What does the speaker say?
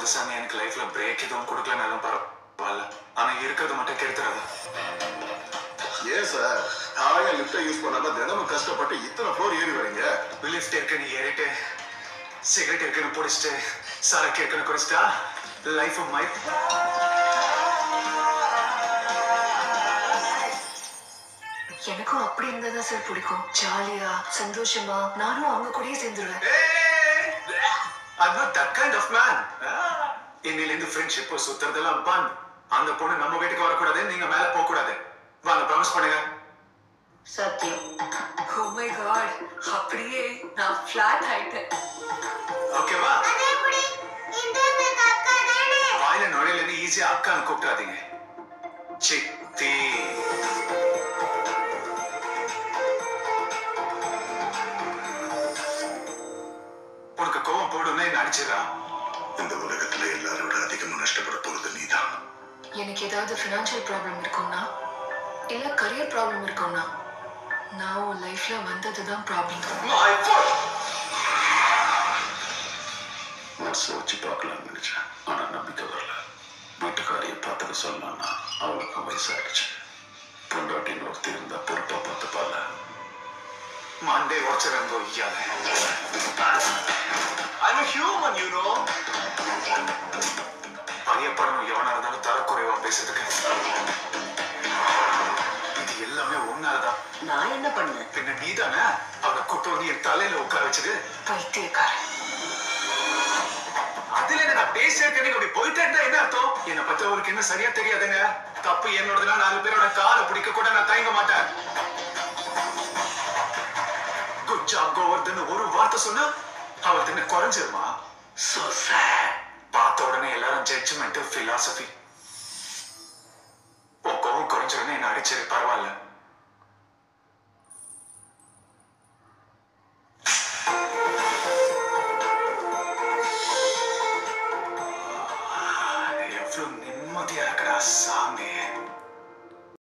புதுசா நீ எனக்கு லைஃப்ல பிரேக் எதுவும் கொடுக்கலனாலும் பரவாயில்ல. ஆனா இருக்கிறது மட்டும் கெடுத்துறாது. ஏன் சார் ஹாயா லிஃப்டை யூஸ் பண்ணாம தினமும் கஷ்டப்பட்டு இத்தனை ஃப்ளோர் ஏறி வரீங்க? லிஃப்ட் இருக்குன்னு ஏறிட்டு சிகரெட் இருக்குன்னு பிடிச்சிட்டு சரக்கு இருக்குன்னு குடிச்சிட்டா லைஃப் மை எனக்கும் அப்படி இருந்தாதான் சார் பிடிக்கும். ஜாலியா சந்தோஷமா நானும் அவங்க கூடயே சேர்ந்துருவேன். I'm not that kind of man. இன்னிலிருந்து ஃப்ரெண்ட்ஷிப் சுத்துறதெல்லாம் பன். அந்த பொண்ணு நம்ம வீட்டுக்கு வரக்கூடாது, நீங்க மேல போக கூடாது. வாங்க ப்ராமிஸ் பண்ணுங்க. சத்தியம். ஓ மை காட், அப்படியே நான் ஃபிளாட் ஆயிட்டேன். ஓகேவா? வாயில நுழையில ஈஸியா அக்கான்னு கூப்பிடாதீங்க. சித்தி. உனக்கு கோவம் போடுன்னு நடிச்சிடா. இந்த உலகத்துல எல்லாரோட அதிகமா நஷ்டப்பட போறது நீதான். எனக்கு ஏதாவது ஃபினான்ஷியல் ப்ராப்ளம் இருக்கும்னா இல்ல கரியர் ப்ராப்ளம் இருக்கும்னா நான் உன் லைஃப்ல வந்ததுதான் ப்ராப்ளம். நான் சோதிச்சு பார்க்கலாம்னு நினைச்சேன், ஆனா நம்பிக்கை வரல. வீட்டுக்காரியை பார்த்தது சொல்லலாம்னா அவளுக்கு வயசாயிடுச்சு. பொண்டாட்டின்னு ஒருத்தி இருந்தா பொறுப்பா பார்த்துப்பால. Monday உடச்சிடங்கோ ஐயால. I'm a human, you know. பயப்படணும் எவனா இருந்தாலும் தரக்குறைவா பேசுறதுக்கு. இது எல்லாமே உன்னாலதான். நான் என்ன பண்ணேன்? பின்ன நீதானே அவனை கூட்டு வந்து என் தலையில உட்கார வச்சது. பைத்தியக்காரன். அதுல நான் பேசியிருக்கேன் அப்படி போயிட்டே இருந்தா என்ன அர்த்தம்? என்னை பத்தி அவருக்கு என்ன சரியா தெரியாதுங்க. தப்பு என்னோடதுன்னா 4 பேரோட காலை பிடிக்க கூட நான் தயங்க மாட்டேன். குட் ஜாப் கோவர்தன் ஒரு வார்த்தை சொன்னா அவருக்கு என்ன குறைஞ்சிருமா? So sad. பார்த்த உடனே எல்லாரும் ஜட்ஜ்மெண்ட் பிலாசபி. உன் கோவம் குறைஞ்சிருன்னு என்ன அடிச்சது பரவாயில்ல. எவ்வளவு நிம்மதியா இருக்கடா சா.